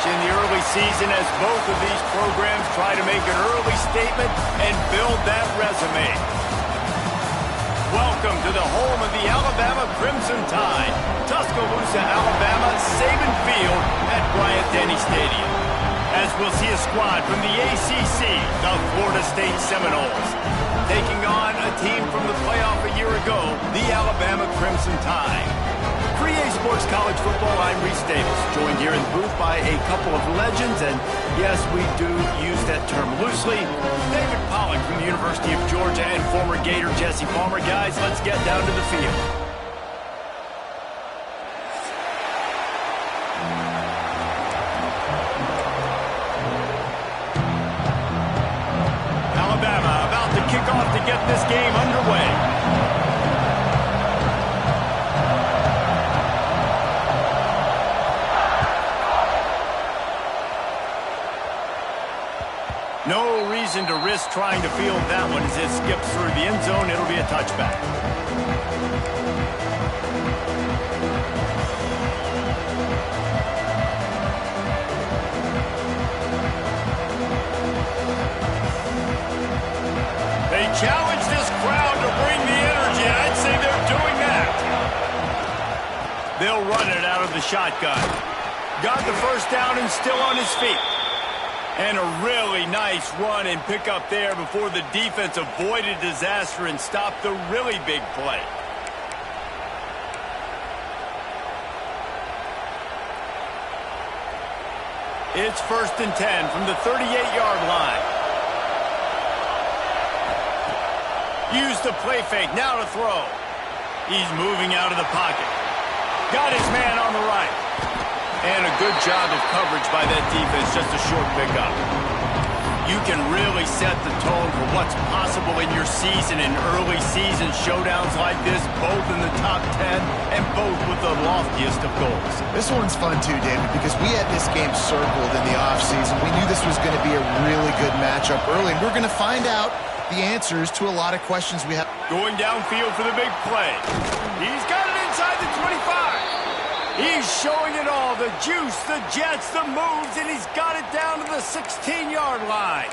in the early season as both of these programs try to make an early statement and build that resume. Welcome to the home of the Alabama Crimson Tide, Tuscaloosa, Alabama, Saban Field at Bryant-Denny Stadium. As we'll see a squad from the ACC, the Florida State Seminoles, taking on a team from the playoff a year ago, the Alabama Crimson Tide. For EA Sports College Football, I'm Reese Davis, joined here in the booth by a couple of legends, and yes, we do use that term loosely. David Pollack from the University of Georgia and former Gator Jesse Palmer. Guys, let's get down to the field. Alabama about to kick off to get this game underway. No reason to risk trying to field that one as it skips through the end zone. It'll be a touchback. They challenge this crowd to bring the energy, and I'd say they're doing that. They'll run it out of the shotgun. Got the first down and still on his feet. And a really nice run and pick up there before the defense avoided disaster and stopped the really big play. It's 1st and 10 from the 38-yard line. Use the play fake, now to throw. He's moving out of the pocket. Got his man on the right. And a good job of coverage by that defense, just a short pickup. You can really set the tone for what's possible in your season in early season showdowns like this, both in the top 10 and both with the loftiest of goals. This one's fun too, David, because we had this game circled in the offseason. We knew this was going to be a really good matchup early, and we're going to find out the answers to a lot of questions we have. Going downfield for the big play. He's got it inside the 25. He's showing it all, the juice, the jets, the moves, and he's got it down to the 16-yard line.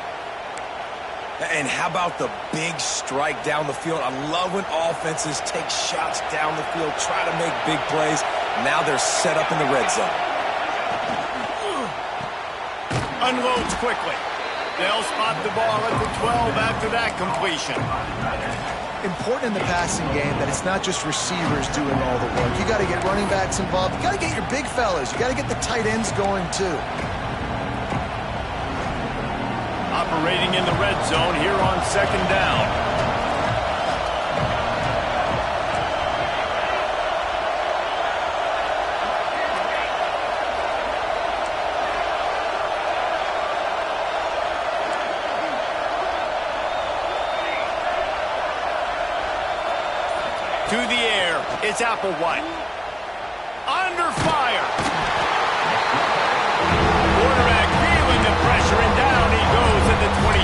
And how about the big strike down the field? I love when offenses take shots down the field, try to make big plays. Now they're set up in the red zone. Unloads quickly. They'll spot the ball at the 12 after that completion. Important in the passing game that it's not just receivers doing all the work. You got to get running backs involved. You got to get your big fellas. You got to get the tight ends going too. Operating in the red zone here on 2nd down. To the air, it's Applewhite. Under fire. Quarterback feeling the pressure, and down he goes at the 22.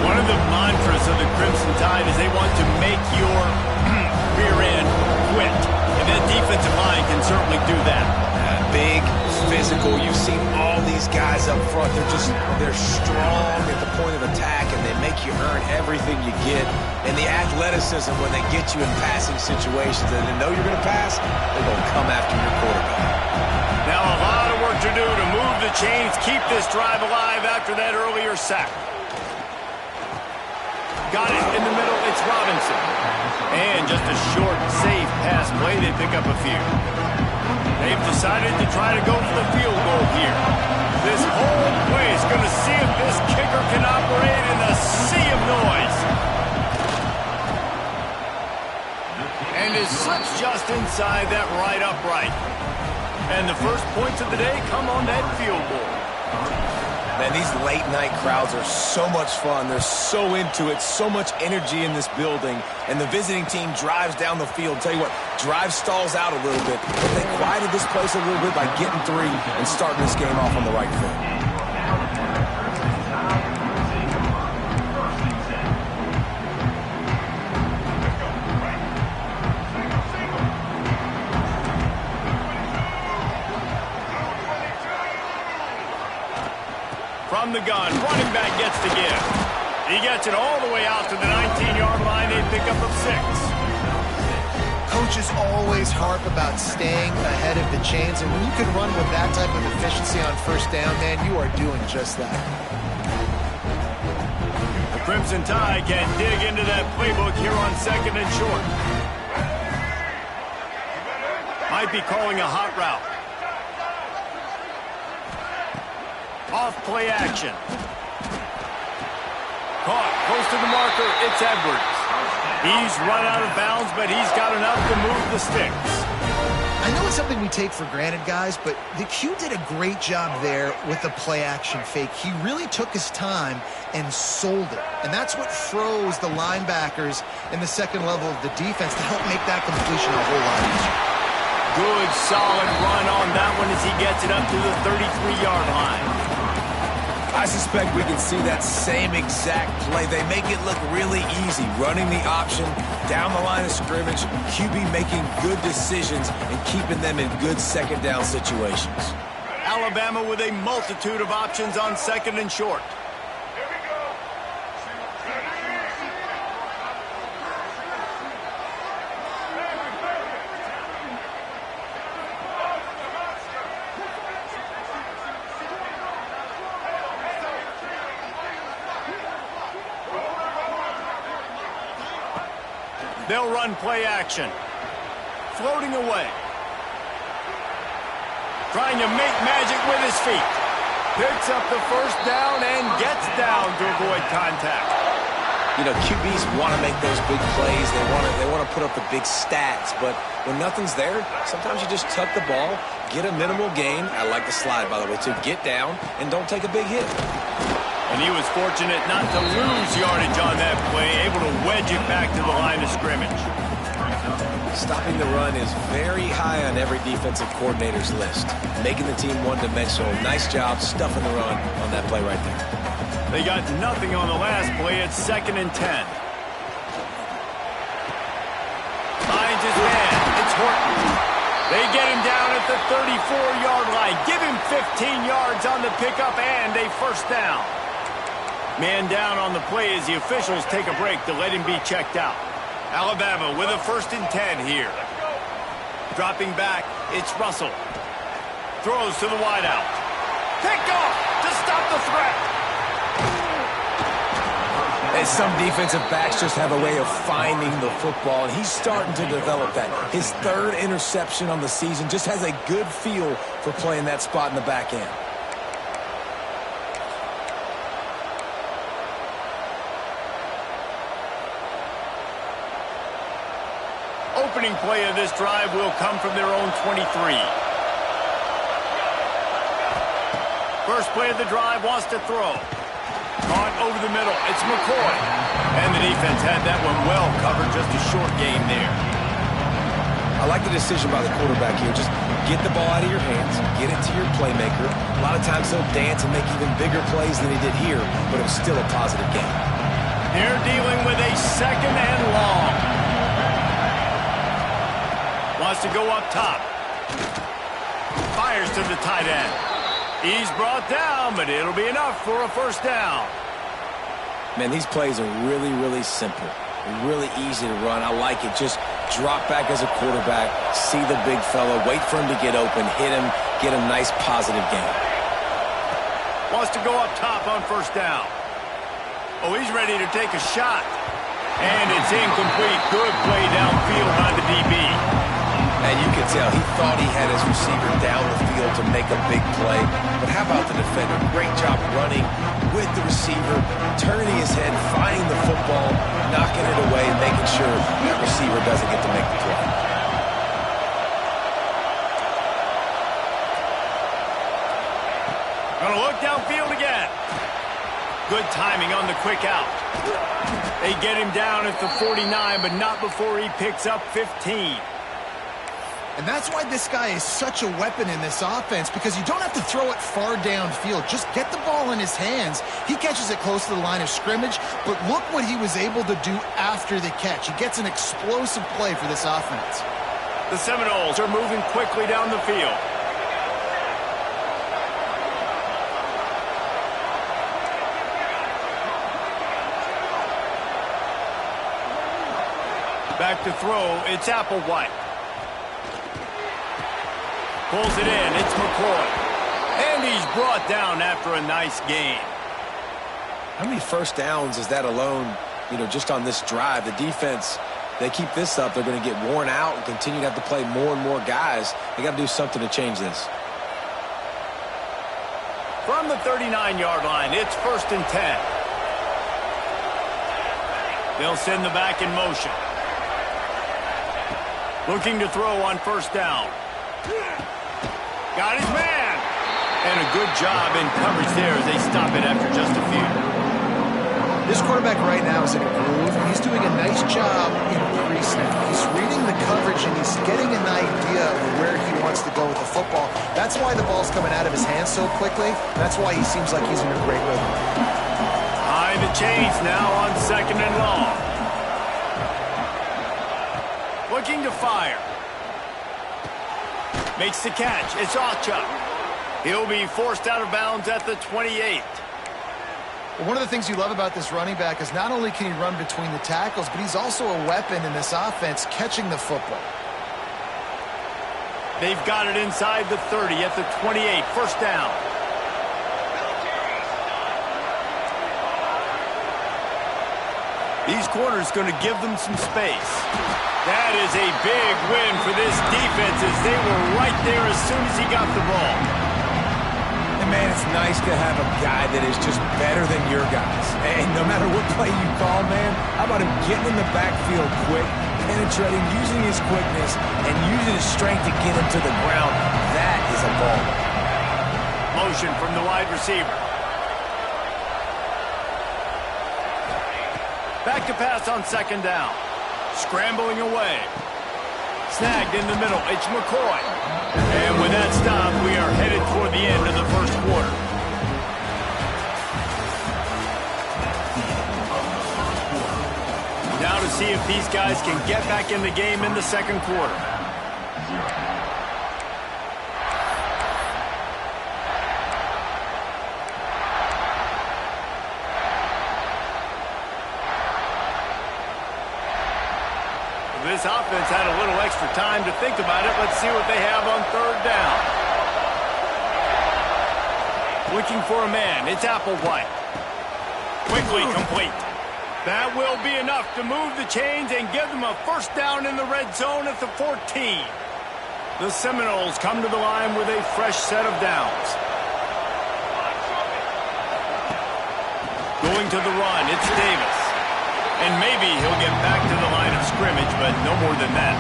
One of the mantras of the Crimson Tide is they want to make your rear end quit. And that defensive line can certainly do that. Big, physical. You've seen all these guys up front. They're strong at the point of attack, and they make you earn everything you get. And the athleticism when they get you in passing situations and they know you're going to pass, they're going to come after your quarterback. Now a lot of work to do to move the chains, keep this drive alive after that earlier sack. Got it in the middle, it's Robinson. And just a short, safe pass play, they pick up a few. They've decided to try to go for the field goal here. This whole play is going to see if this kicker can operate in a sea of noise. And it slips just inside that right upright. And the first points of the day come on that field goal. Man, these late-night crowds are so much fun. They're so into it, so much energy in this building. And the visiting team drives down the field. Tell you what, drive stalls out a little bit. But they quieted this place a little bit by getting 3 and starting this game off on the right foot. the gun. Running back gets the give. He gets it all the way out to the 19-yard line. A pickup of 6. Coaches always harp about staying ahead of the chains, and when you can run with that type of efficiency on first down, man, you are doing just that. The Crimson Tide can dig into that playbook here on 2nd and short. Might be calling a hot route. Off play action. Caught close to the marker. It's Edwards. He's run out of bounds, but he's got enough to move the sticks. I know it's something we take for granted, guys, but the Q did a great job there with the play-action fake. He really took his time and sold it, and that's what froze the linebackers in the second level of the defense to help make that completion a whole lot easier. Good, solid run on that one as he gets it up to the 33-yard line. I suspect we can see that same exact play. They make it look really easy, running the option down the line of scrimmage, QB making good decisions and keeping them in good second down situations. Alabama with a multitude of options on 2nd and short. They'll run play action. Floating away. Trying to make magic with his feet. Picks up the first down and gets down to avoid contact. You know, QBs want to make those big plays. They want to put up the big stats. But when nothing's there, sometimes you just tuck the ball, get a minimal gain. I like the slide, by the way, to get down and don't take a big hit. And he was fortunate not to lose yardage on that play, able to wedge it back to the line of scrimmage. Stopping the run is very high on every defensive coordinator's list. Making the team one-dimensional. Nice job stuffing the run on that play right there. They got nothing on the last play. It's 2nd and 10. Finds his man. It's Horton. They get him down at the 34-yard line. Give him 15 yards on the pickup and a first down. Man down on the play as the officials take a break to let him be checked out. Alabama with a 1st and 10 here. Dropping back, it's Russell. Throws to the wideout. Picked off to stop the threat. And some defensive backs just have a way of finding the football, and he's starting to develop that. His 3rd interception on the season, just has a good feel for playing that spot in the back end. Opening play of this drive will come from their own 23. First play of the drive, wants to throw. Caught over the middle. It's McCoy. And the defense had that one well covered. Just a short game there. I like the decision by the quarterback here. Just get the ball out of your hands. Get it to your playmaker. A lot of times he'll dance and make even bigger plays than he did here, but it was still a positive game. They're dealing with a 2nd and long. Wants to go up top. Fires to the tight end. He's brought down, but it'll be enough for a first down. Man, these plays are really, really simple. Really easy to run. I like it. Just drop back as a quarterback, see the big fella, wait for him to get open, hit him, get a nice positive gain. Wants to go up top on first down. Oh, he's ready to take a shot. And it's incomplete. Good play downfield by the DB. And you can tell he thought he had his receiver down the field to make a big play. But how about the defender? Great job running with the receiver, turning his head, finding the football, knocking it away, and making sure that receiver doesn't get to make the play. Gonna look downfield again. Good timing on the quick out. They get him down at the 49, but not before he picks up 15. And that's why this guy is such a weapon in this offense, because you don't have to throw it far downfield. Just get the ball in his hands. He catches it close to the line of scrimmage, but look what he was able to do after the catch. He gets an explosive play for this offense. The Seminoles are moving quickly down the field. Back to throw, it's Applewhite. Pulls it in, it's McCoy. And he's brought down after a nice gain. How many first downs is that alone, just on this drive? The defense, they keep this up, they're going to get worn out and continue to have to play more and more guys. They got to do something to change this. From the 39-yard line, it's 1st and 10. They'll send the back in motion. Looking to throw on 1st down. Got his man. And a good job in coverage there as they stop it after just a few. This quarterback right now is in a groove. He's doing a nice job in pre-snap. He's reading the coverage, and he's getting an idea of where he wants to go with the football. That's why the ball's coming out of his hands so quickly. That's why he seems like he's in a great rhythm. High the chains now on 2nd and long. Looking to fire. Makes the catch. It's Ocha. He'll be forced out of bounds at the 28. Well, one of the things you love about this running back is not only can he run between the tackles, but he's also a weapon in this offense catching the football. They've got it inside the 30 at the 28. 1st down. These corners going to give them some space. That is a big win for this defense as they were right there as soon as he got the ball. And man, it's nice to have a guy that is just better than your guys. And no matter what play you call, man, how about him getting in the backfield quick, penetrating, using his quickness, and using his strength to get him to the ground? That is a ball. Motion from the wide receiver. Back to pass on 2nd down. Scrambling away. Snagged in the middle. It's McCoy. And with that stop, we are headed toward the end of the 1st quarter. Now to see if these guys can get back in the game in the 2nd quarter. This offense had a little extra time to think about it. Let's see what they have on 3rd down. Looking for a man. It's Applewhite. Quickly complete. That will be enough to move the chains and give them a 1st down in the red zone at the 14. The Seminoles come to the line with a fresh set of downs. Going to the run. It's Davis. And maybe he'll get back to the line of scrimmage, but no more than that.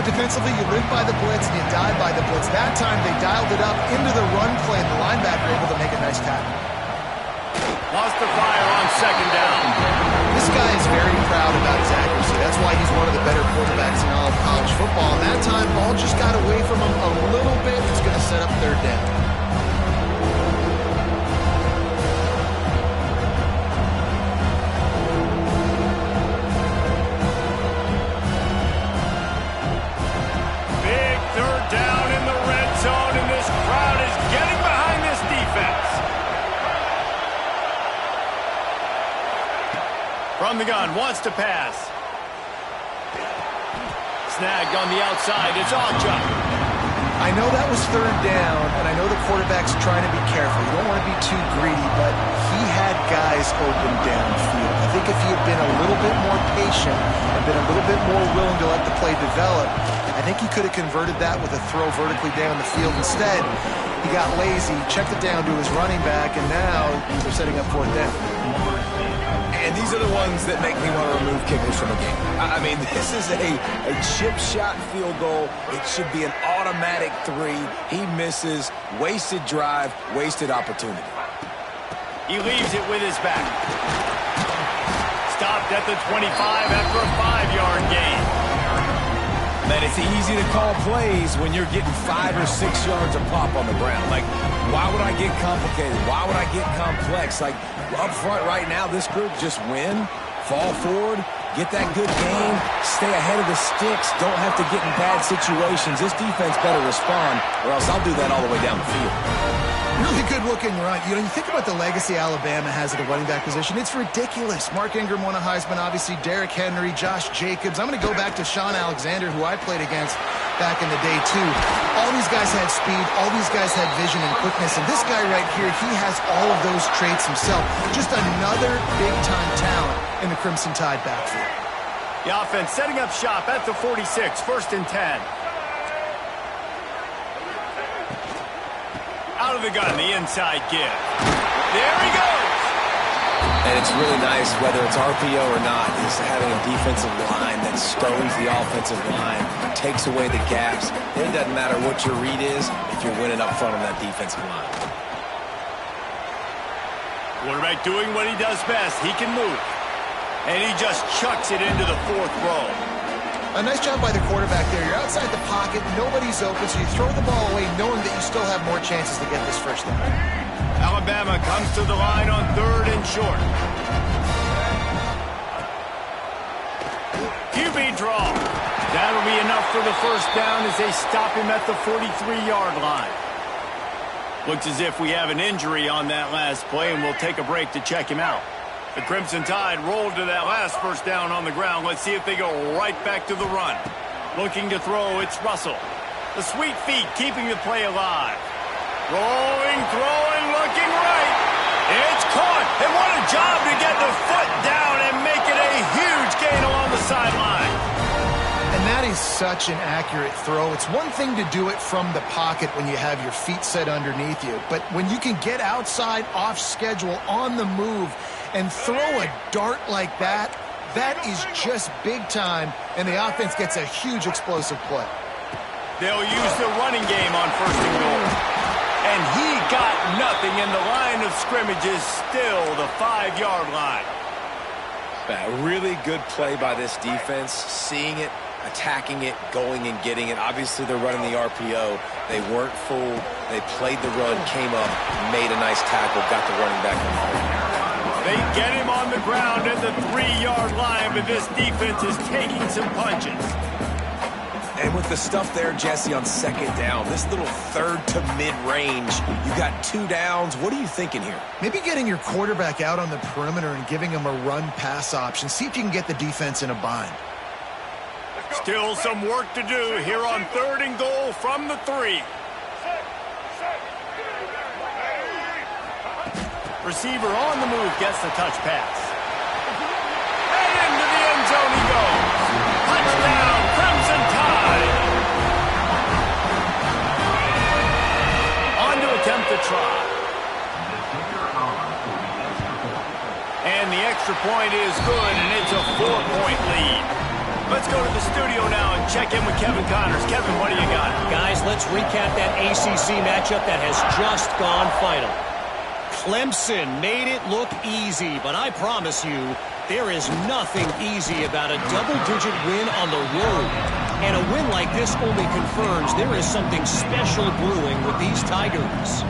Defensively, you live by the blitz and you die by the blitz. That time, they dialed it up into the run play, and the linebacker able to make a nice tackle. Lost the fire on 2nd down. This guy is very proud about his accuracy. That's why he's one of the better quarterbacks in all of college football. And that time, ball just got away from him a little bit. It's going to set up 3rd down. From the gun, wants to pass. Snagged on the outside, it's Ocha. I know that was 3rd down, and I know the quarterback's trying to be careful. You don't want to be too greedy, but he had guys open downfield. I think if he had been a little bit more patient and been a little bit more willing to let the play develop, I think he could have converted that with a throw vertically down the field. Instead, he got lazy, checked it down to his running back, and now they're setting up 4th down. And these are the ones that make me want to remove kickers from a game. I mean, this is a chip shot field goal. It should be an automatic 3. He misses. Wasted drive, wasted opportunity. He leaves it with his back. Stopped at the 25 after a 5-yard gain. Man, it's easy to call plays when you're getting 5 or 6 yards a pop on the ground. Like, why would I get complicated? Why would I get complex? Like, up front right now, this group just win, fall forward, Get that good game, stay ahead of the sticks, don't have to get in bad situations. This defense better respond, or else I'll do that all the way down the field. Really good looking run. You know, you think about the legacy Alabama has at the running back position, it's ridiculous. Mark Ingram won a Heisman, obviously Derrick Henry, Josh Jacobs. I'm going to go back to Sean Alexander, who I played against back in the day, too. All these guys had speed, all these guys had vision and quickness, and this guy right here, he has all of those traits himself. Just another big-time talent in the Crimson Tide backfield. The offense setting up shop at the 46, 1st and 10. Out of the gun, the inside give. There he goes! And it's really nice, whether it's RPO or not, is having a defensive line that stones the offensive line, takes away the gaps. It doesn't matter what your read is if you're winning up front on that defensive line. Quarterback doing what he does best. He can move. And he just chucks it into the 4th row. A nice job by the quarterback there. You're outside the pocket, nobody's open, so you throw the ball away knowing that you still have more chances to get this first down. Alabama comes to the line on 3rd and short. QB draw. That'll be enough for the first down as they stop him at the 43-yard line. Looks as if we have an injury on that last play, and we'll take a break to check him out. The Crimson Tide rolled to that last first down on the ground. Let's see if they go right back to the run. Looking to throw, it's Russell. The sweet feet keeping the play alive. Rolling, throwing, looking right. It's caught. And what a job to get the foot down and make it a huge gain along the sideline. And that is such an accurate throw. It's one thing to do it from the pocket when you have your feet set underneath you, but when you can get outside, off schedule, on the move, and throw a dart like that, that is just big time, and the offense gets a huge explosive play. They'll use the running game on 1st and goal. And he got nothing, and the line of scrimmage is still the 5-yard line. A really good play by this defense, seeing it, attacking it, going and getting it. Obviously, they're running the RPO. They weren't fooled. They played the run, came up, made a nice tackle, got the running back on the field. They get him on the ground at the 3-yard line, but this defense is taking some punches. And with the stuff there, Jesse, on 2nd down, this little 3rd to mid-range, you got 2 downs. What are you thinking here? Maybe getting your quarterback out on the perimeter and giving him a run-pass option. See if you can get the defense in a bind. Still some work to do here on 3rd and goal from the 3. Receiver on the move gets the touch pass. And into the end zone he goes. Touchdown, Crimson Tide. On to attempt to try. And the extra point is good, and it's a 4-point lead. Let's go to the studio now and check in with Kevin Connors. Kevin, what do you got? Guys, let's recap that ACC matchup that has just gone final. Clemson made it look easy, but I promise you, there is nothing easy about a double-digit win on the road. And a win like this only confirms there is something special brewing with these Tigers.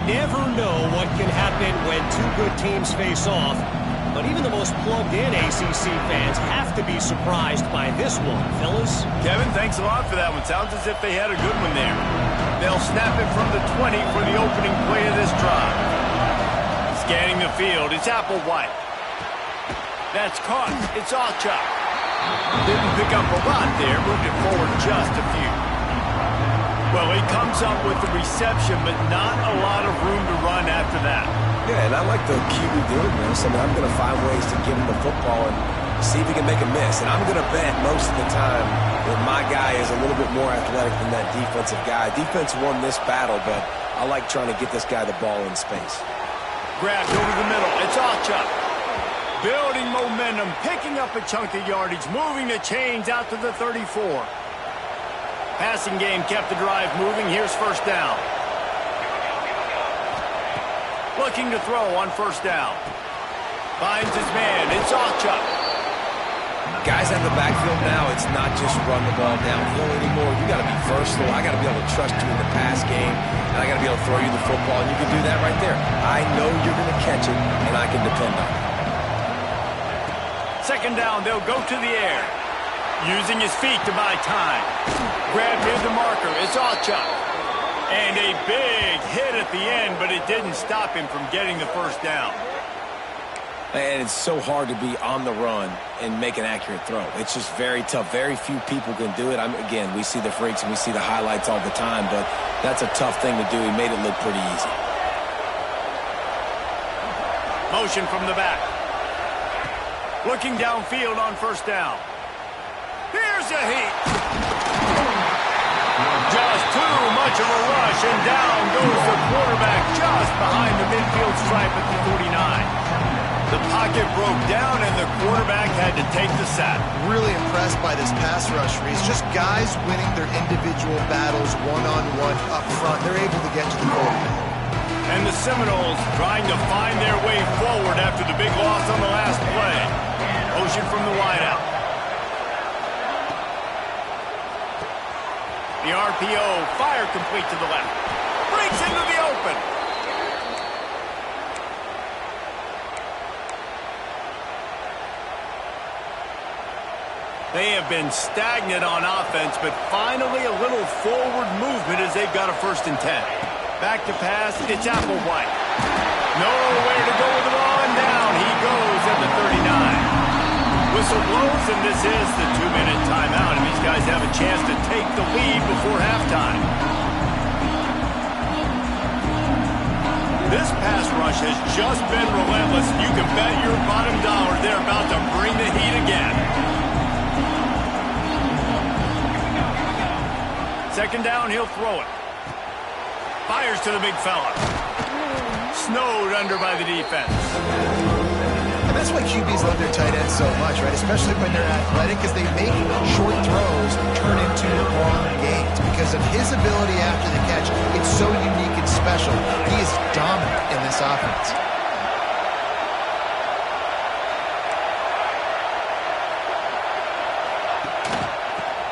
Never know what can happen when 2 good teams face off, but even the most plugged-in ACC fans have to be surprised by this one, fellas. Kevin, thanks a lot for that one. Sounds as if they had a good one there. They'll snap it from the 20 for the opening play of this drive. Scanning the field, it's Applewhite. That's caught. It's Alchuk. Didn't pick up a lot there, moved it forward just a few. Well, he comes up with the reception, but not a lot of room to run after that. Yeah, and I like the QB doing this. I mean, I'm going to find ways to give him the football and see if he can make a miss. And I'm going to bet most of the time that my guy is a little bit more athletic than that defensive guy. Defense won this battle, but I like trying to get this guy the ball in space. Grabbed over the middle. It's Alchuk. Building momentum, picking up a chunk of yardage, moving the chains out to the 34. Passing game kept the drive moving. Here's first down. Looking to throw on first down. Finds his man. It's Alchuk. Guys out of the backfield now, it's not just run the ball downhill anymore. You got to be versatile. I got to be able to trust you in the pass game, and I got to be able to throw you the football, and you can do that right there. I know you're going to catch it, and I can depend on it. Second down, they'll go to the air. Using his feet to buy time. Grab near the marker. It's Ochuk. And a big hit at the end, but it didn't stop him from getting the first down. And it's so hard to be on the run and make an accurate throw. It's just very tough. Very few people can do it. Again, we see the freaks and we see the highlights all the time, but that's a tough thing to do. He made it look pretty easy. Motion from the back. Looking downfield on first down. Here's a heat. Just too much of a rush, and down goes the quarterback just behind the midfield stripe at the 49. The pocket broke down, and the quarterback had to take the sack. Really impressed by this pass rush, Reese. Just guys winning their individual battles one-on-one up front. They're able to get to the quarterback. And the Seminoles trying to find their way forward after the big loss on the last play. Motion from the wideout. The RPO, fire complete to the left. Breaks into the open. They have been stagnant on offense, but finally a little forward movement as they've got a 1st and 10. Back to pass, it's Applewhite. Nowhere to go with the ball, and down he goes at the 39. Whistle blows, and this is the 2-minute timeout, and these guys have a chance to take the lead before halftime. This pass rush has just been relentless. You can bet your bottom dollar they're about to bring the heat again. Second down, he'll throw it. Fires to the big fella. Snowed under by the defense. And that's why QBs love their tight ends so much, right? Especially when they're athletic, because they make short throws turn into long gains. Because of his ability after the catch, it's so unique and special. He is dominant in this offense.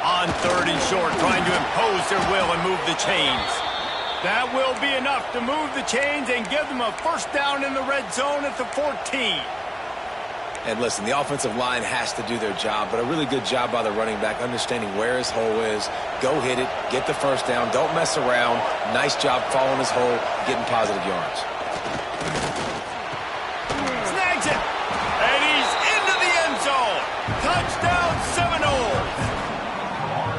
On 3rd and short, trying to impose their will and move the chains. That will be enough to move the chains and give them a 1st down in the red zone at the 14. And listen, the offensive line has to do their job, but a really good job by the running back, understanding where his hole is. Go hit it, get the 1st down, don't mess around. Nice job following his hole, getting positive yards. Snags it, and he's into the end zone. Touchdown Seminoles.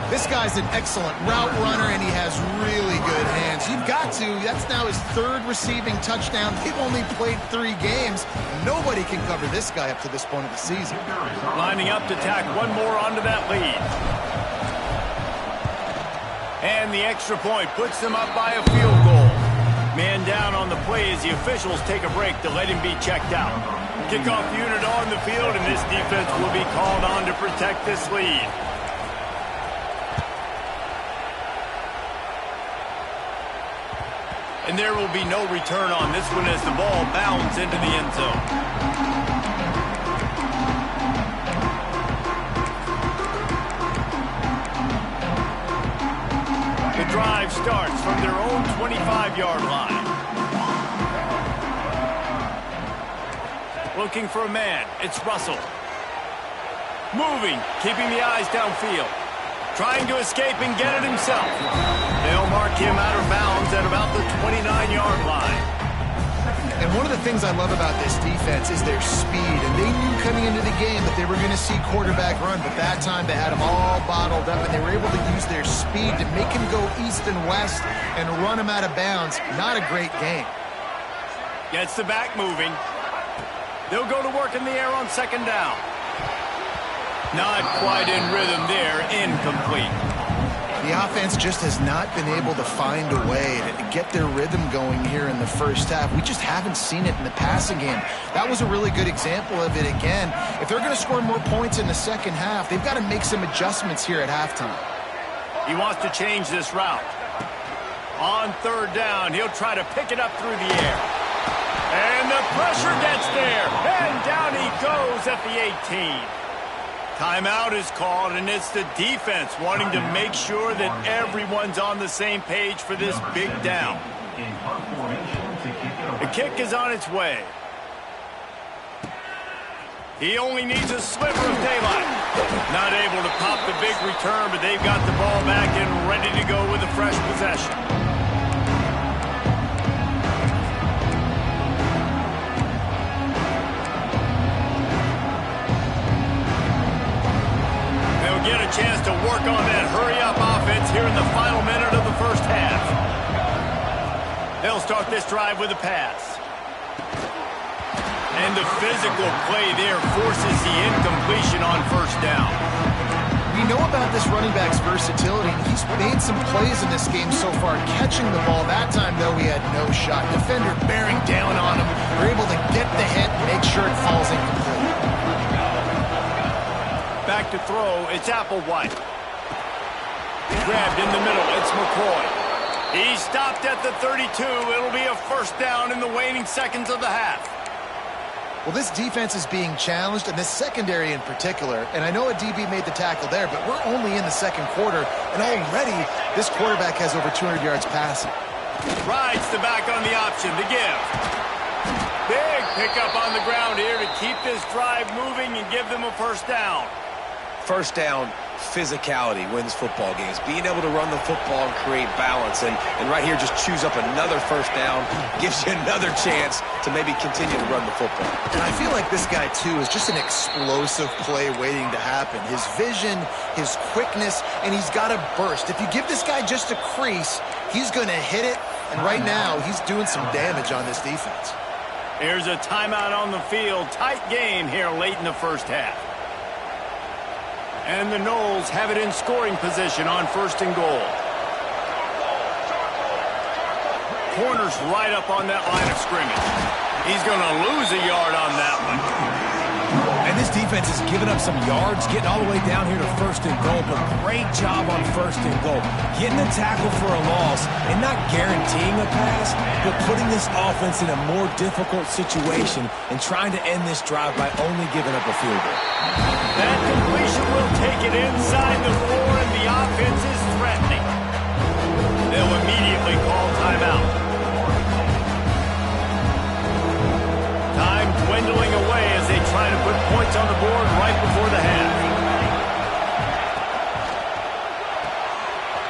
This guy's an excellent route runner, and he has really good hands. You've got to. That's now his 3rd receiving touchdown. They've only played 3 games. Nobody can cover this guy up to this point of the season. Lining up to tack one more onto that lead. And the extra point puts them up by a field goal. Man down on the play as the officials take a break to let him be checked out. Kickoff unit on the field, and this defense will be called on to protect this lead. And there will be no return on this one as the ball bounds into the end zone. The drive starts from their own 25-yard line. Looking for a man. It's Russell. Moving, keeping the eyes downfield. Trying to escape and get it himself. They'll mark him out of bounds at about the 29-yard line. And one of the things I love about this defense is their speed. And they knew coming into the game that they were going to see quarterback run, but that time they had him all bottled up, and they were able to use their speed to make him go east and west and run him out of bounds. Not a great game. Gets the back moving. They'll go to work in the air on 2nd down. Not quite in rhythm there, incomplete. The offense just has not been able to find a way to get their rhythm going here in the 1st half. We just haven't seen it in the passing game. That was a really good example of it again. If they're going to score more points in the 2nd half, they've got to make some adjustments here at halftime. He wants to change this route. On 3rd down, he'll try to pick it up through the air. And the pressure gets there, and down he goes at the 18. Timeout is called, and it's the defense wanting to make sure that everyone's on the same page for this big down. The kick is on its way. He only needs a sliver of daylight. Not able to pop the big return, but they've got the ball back and ready to go with a fresh possession. They'll get a chance to work on that hurry-up offense here in the final minute of the first half. They'll start this drive with a pass. And the physical play there forces the incompletion on first down. We know about this running back's versatility, and he's made some plays in this game so far, catching the ball. That time, though, he had no shot. Defender bearing down on him. They're able to get the hit and make sure it falls incomplete. Back to throw, it's Applewhite. Grabbed in the middle, it's McCoy. He stopped at the 32. It'll be a first down in the waning seconds of the half. Well, this defense is being challenged, and this secondary in particular. And I know a DB made the tackle there, but we're only in the second quarter, and already this quarterback has over 200 yards passing. Rides the back on the option to give. Big pickup on the ground here to keep this drive moving and give them a first down. First down, physicality wins football games. Being able to run the football and create balance. And right here, just choose up another first down. Gives you another chance to maybe continue to run the football. And I feel like this guy, too, is just an explosive play waiting to happen. His vision, his quickness, and he's got a burst. If you give this guy just a crease, he's going to hit it. And right now, he's doing some damage on this defense. Here's a timeout on the field. Tight game here late in the first half. And the Noles have it in scoring position on first and goal. Corner's right up on that line of scrimmage. He's going to lose a yard on that one. And this defense has given up some yards, getting all the way down here to first and goal, but great job on first and goal. Getting a tackle for a loss and not guaranteeing a pass, but putting this offense in a more difficult situation and trying to end this drive by only giving up a field goal. That completion will take it inside the 4, and the offense is threatening. They'll immediately call timeout. Time dwindling away as they try to put points on the board right before the half.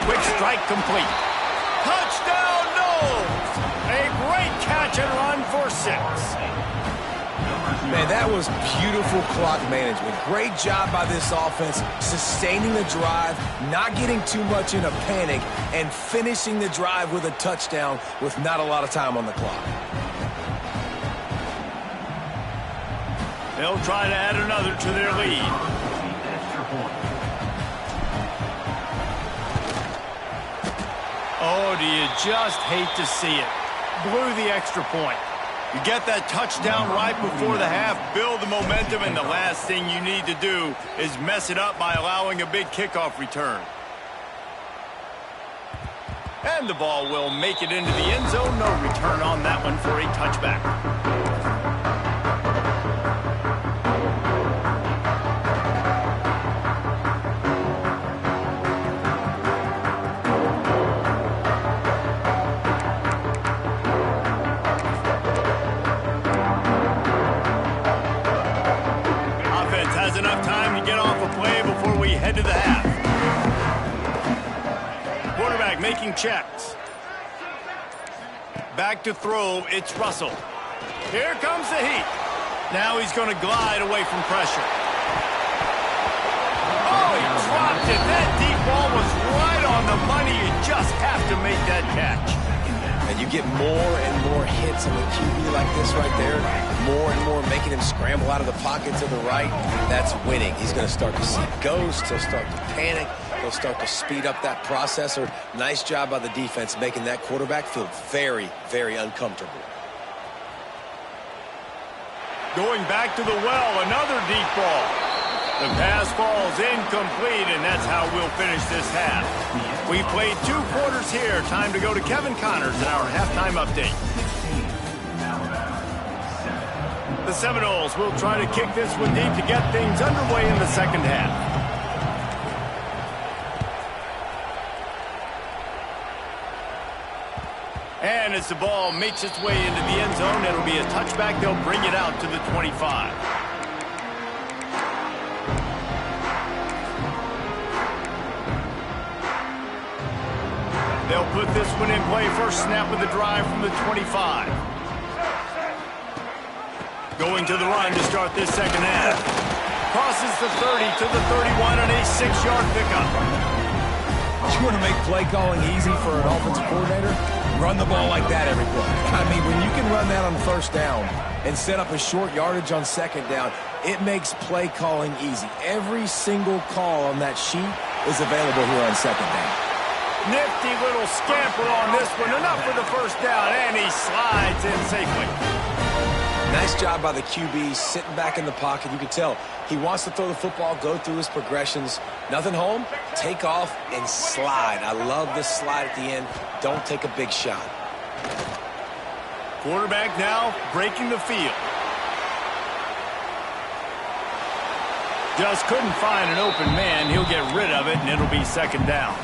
Quick strike complete. Touchdown, Noles! A great catch and run for 6. Man, that was beautiful clock management. Great job by this offense, sustaining the drive, not getting too much in a panic, and finishing the drive with a touchdown with not a lot of time on the clock. They'll try to add another to their lead. Oh, do you just hate to see it? Blew the extra point. You get that touchdown right before the half, build the momentum, and the last thing you need to do is mess it up by allowing a big kickoff return. And the ball will make it into the end zone. No return on that one for a touchback. Enough time to get off a play before we head to the half. Quarterback making checks. Back to throw, it's Russell. Here comes the heat. Now he's going to glide away from pressure. Oh, he dropped it. That deep ball was right on the money. You just have to make that catch. And you get more and more hits on the QB like this right there. More and more making him scramble out of the pocket to the right. That's winning. He's going to start to see ghosts. He'll start to panic. He'll start to speed up that processor. Nice job by the defense making that quarterback feel very, very uncomfortable. Going back to the well, another deep ball. The pass falls incomplete, and that's how we'll finish this half. We played 2 quarters here. Time to go to Kevin Connors in our halftime update. The Seminoles will try to kick this one deep to get things underway in the second half. And as the ball makes its way into the end zone, it'll be a touchback. They'll bring it out to the 25. put this one in play. First snap of the drive from the 25. Going to the run to start this second half. Crosses the 30 to the 31 and a 6-yard pickup. You want to make play calling easy for an offensive coordinator? Run the ball like that every play. I mean, when you can run that on first down and set up a short yardage on second down, it makes play calling easy. Every single call on that sheet is available here on second down. Nifty little scamper on this one. Enough for the first down, and he slides in safely. Nice job by the QB sitting back in the pocket. You can tell he wants to throw the football, go through his progressions. Nothing home, take off, and slide. I love this slide at the end. Don't take a big shot. Quarterback now breaking the field. Just couldn't find an open man. He'll get rid of it, and it'll be second down.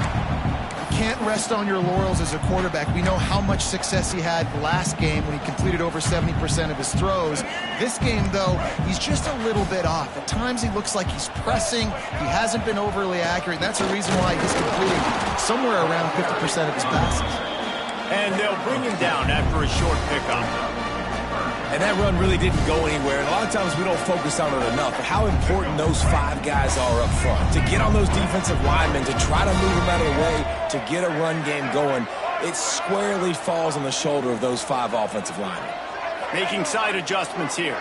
Can't rest on your laurels as a quarterback. We know how much success he had last game when he completed over 70% of his throws. This game, though, he's just a little bit off. At times he looks like he's pressing. He hasn't been overly accurate, and that's the reason why he's completing somewhere around 50% of his passes. And they'll bring him down after a short pickup. And that run really didn't go anywhere. And a lot of times we don't focus on it enough. But how important those 5 guys are up front. To get on those defensive linemen, to try to move them out of the way, to get a run game going, it squarely falls on the shoulder of those 5 offensive linemen. Making side adjustments here.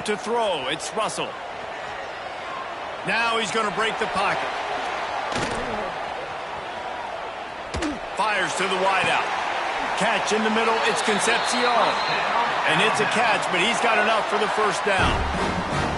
To throw, it's Russell. Now he's going to break the pocket. Fires to the wideout. Catch in the middle, it's Concepcion. And it's a catch, but he's got enough for the first down.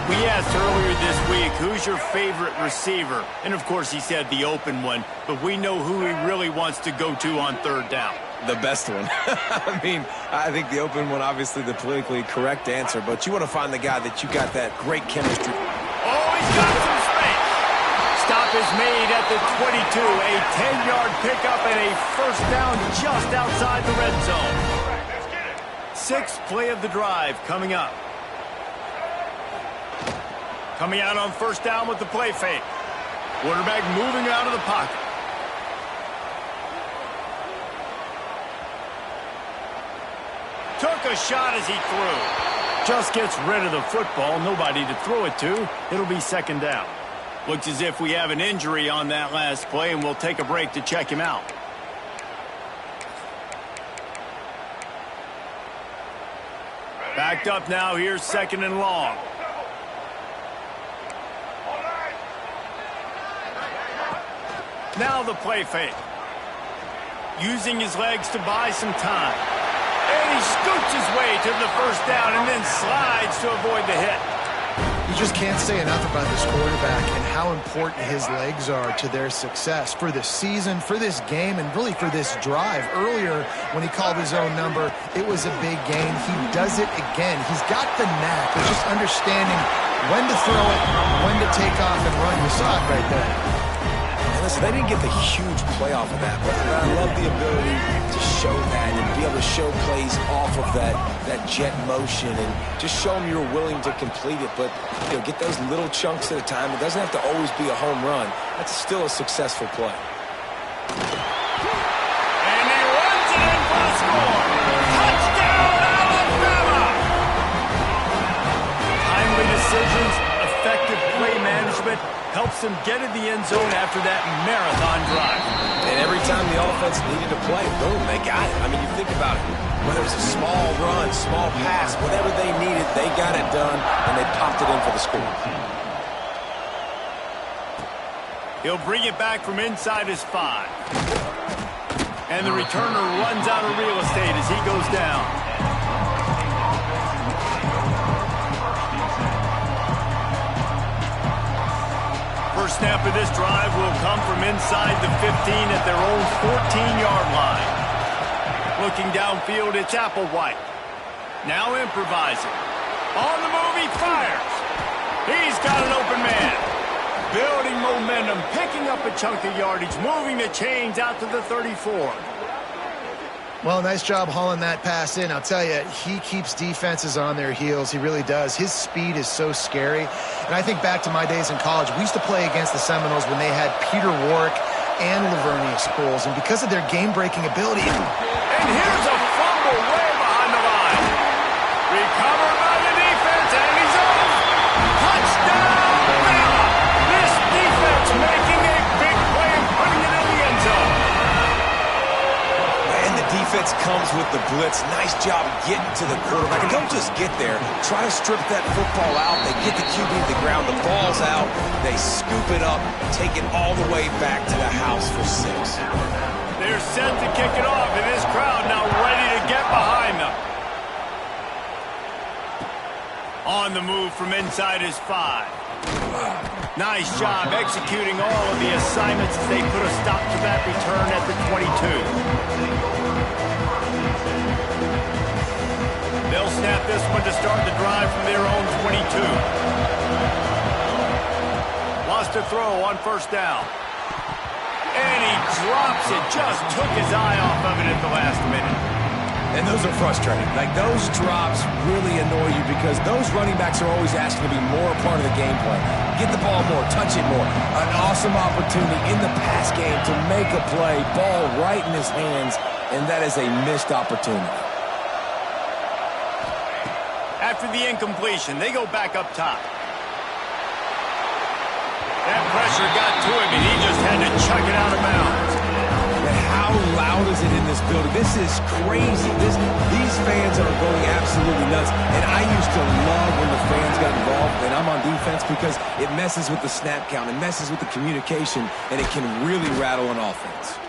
We asked earlier this week, who's your favorite receiver? And of course he said the open one, but we know who he really wants to go to on third down. The best one. I mean, I think the open one, obviously the politically correct answer, but you want to find the guy that you got that great chemistry. Oh, he's got some space. Stop is made at the 22. A 10-yard pickup and a first down just outside the red zone. 6th play of the drive coming up. Coming out on first down with the play fake. Quarterback moving out of the pocket. Took a shot as he threw. Just gets rid of the football. Nobody to throw it to. It'll be second down. Looks as if we have an injury on that last play, and we'll take a break to check him out. Backed up now. Here's second and long. Now the play fake. Using his legs to buy some time. And he scoots his way to the first down and then slides to avoid the hit. You just can't say enough about this quarterback and how important his legs are to their success for this season, for this game, and really for this drive. Earlier, when he called his own number, it was a big gain. He does it again. He's got the knack of just understanding when to throw it, when to take off and run. You saw it right there. Listen, they didn't get the huge play off of that, but I love the ability to show that and be able to show plays off of that jet motion and just show them you're willing to complete it. But, you know, get those little chunks at a time. It doesn't have to always be a home run. That's still a successful play. And he runs it in for the score. Touchdown, Alabama! Timely decisions, effective play management, helps him get in the end zone after that marathon drive. And every time the offense needed to play, boom, they got it. I mean, you think about it. Whether it's a small run, small pass, whatever they needed, they got it done, and they popped it in for the score. He'll bring it back from inside his 5. And the returner runs out of real estate as he goes down. First snap of this drive will come from inside the 15 at their own 14-yard line. Looking downfield, it's Applewhite. Now improvising. On the move, he fires. He's got an open man. Building momentum, picking up a chunk of yardage, moving the chains out to the 34. Well, nice job hauling that pass in. I'll tell you, he keeps defenses on their heels. He really does. His speed is so scary. And I think back to my days in college. We used to play against the Seminoles when they had Peter Warwick and Lavernius Pools. And because of their game-breaking ability... And here's a fumble way behind the line. Recovered by the defense, and he's off. Touchdown, Bama! This defense making a big play and putting it in the end zone. And the defense comes with the blitz. Nice job getting to the quarterback. And don't just get there. Try to strip that football out. They get the QB to the ground. The ball's out. They scoop it up, take it all the way back to the house for 6. They're set to kick it off, and this crowd now ready to get behind them. On the move from inside his 5. Nice job executing all of the assignments as they put a stop to that return at the 22. They'll snap this one to start the drive from their own 22. Lost a throw on first down. And he drops it, just took his eye off of it at the last minute. And those are frustrating. Like, those drops really annoy you because those running backs are always asking to be more a part of the game plan. Get the ball more, touch it more. An awesome opportunity in the pass game to make a play, ball right in his hands, and that is a missed opportunity. After the incompletion, they go back up top. That pressure got to him, and he just had to chuck it out of bounds. And how loud is it in this building? This is crazy. These fans are going absolutely nuts. And I used to love when the fans got involved, and I'm on defense because it messes with the snap count. It messes with the communication, and it can really rattle an offense.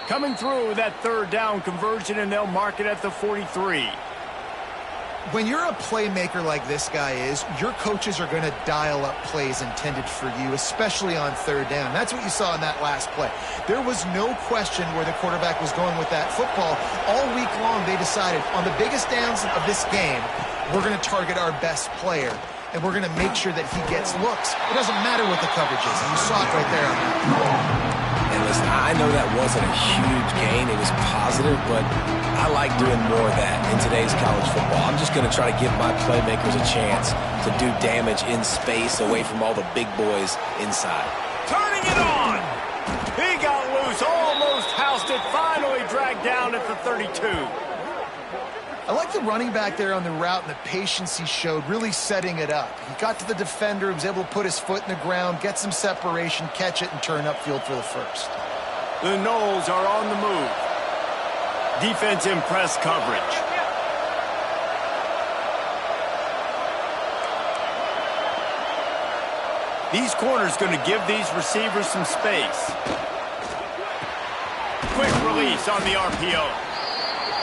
Coming through with that third down conversion, and they'll mark it at the 43. When you're a playmaker like this guy is, your coaches are going to dial up plays intended for you, especially on third down. That's what you saw in that last play. There was no question where the quarterback was going with that football. All week long, they decided on the biggest downs of this game, we're going to target our best player, and we're going to make sure that he gets looks. It doesn't matter what the coverage is. You saw it right there on that. And listen, I know that wasn't a huge gain. It was positive, but I like doing more of that in today's college football. I'm just going to try to give my playmakers a chance to do damage in space away from all the big boys inside. Turning it on! He got loose, almost housed it, finally dragged down at the 32. I like the running back there on the route and the patience he showed, really setting it up. He got to the defender, was able to put his foot in the ground, get some separation, catch it, and turn upfield for the first. The Noles are on the move. Defense in press coverage. These corners going to give these receivers some space. Quick release on the RPO.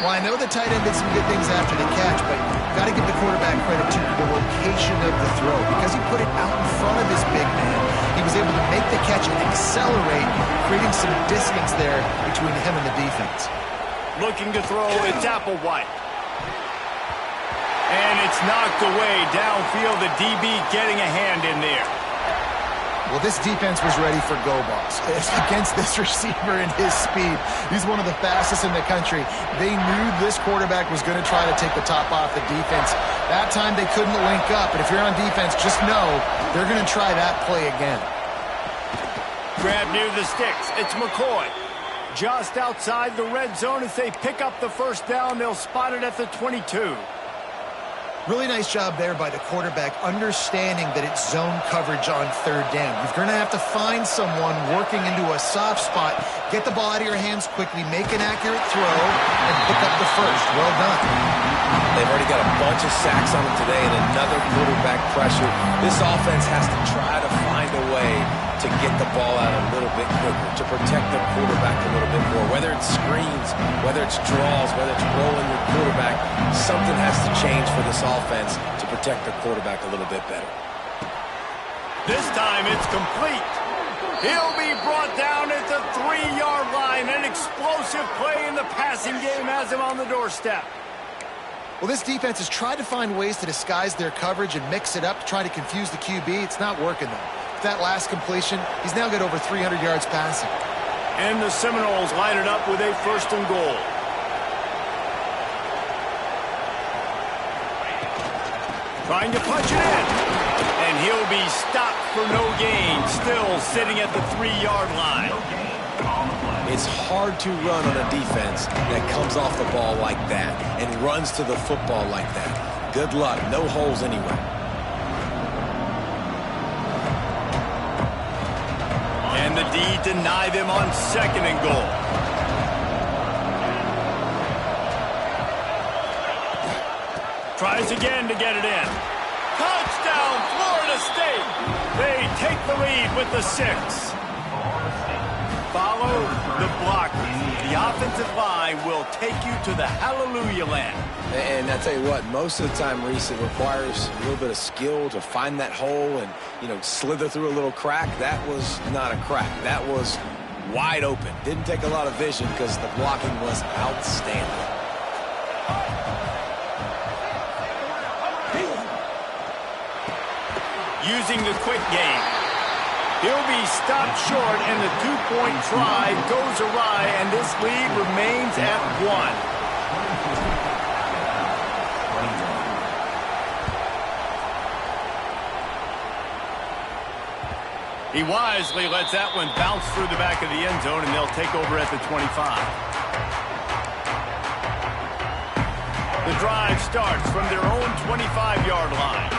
Well, I know the tight end did some good things after the catch, but you've got to give the quarterback credit to the location of the throw. Because he put it out in front of his big man, he was able to make the catch and accelerate, creating some distance there between him and the defense. Looking to throw, it's Applewhite. And it's knocked away downfield. The DB getting a hand in there. Well, this defense was ready for go balls. Against this receiver and his speed, he's one of the fastest in the country. They knew this quarterback was going to try to take the top off the defense. That time they couldn't link up, but if you're on defense, just know they're going to try that play again. Grab near the sticks. It's McCoy. Just outside the red zone as they pick up the first down. They'll spot it at the 22. Really nice job there by the quarterback, understanding that it's zone coverage on third down. You're going to have to find someone working into a soft spot, get the ball out of your hands quickly, make an accurate throw, and pick up the first. Well done. They've already got a bunch of sacks on them today and another quarterback pressure. This offense has to try to find a way to get the ball out a little bit quicker, to protect their quarterback a little bit more. Whether it's screens, whether it's draws, whether it's rolling your quarterback, something has to change for this offense to protect their quarterback a little bit better. This time it's complete. He'll be brought down at the 3-yard line. An explosive play in the passing game has him on the doorstep. Well, this defense has tried to find ways to disguise their coverage and mix it up to try to confuse the QB. It's not working, though. That last completion, he's now got over 300 yards passing. And the Seminoles line it up with a 1st and goal. Trying to punch it in. And he'll be stopped for no gain. Still sitting at the 3-yard line. It's hard to run on a defense that comes off the ball like that and runs to the football like that. Good luck. No holes anywhere. And the D deny them on 2nd and goal. Tries again to get it in. Touchdown, Florida State. They take the lead with the 6. Follow the blocking. The offensive line will take you to the hallelujah land. And I tell you what, most of the time, Reese, it requires a little bit of skill to find that hole and, slither through a little crack. That was not a crack. That was wide open. Didn't take a lot of vision because the blocking was outstanding. Using the quick game. He'll be stopped short, and the 2-point try goes awry, and this lead remains at 1. He wisely lets that one bounce through the back of the end zone, and they'll take over at the 25. The drive starts from their own 25-yard line.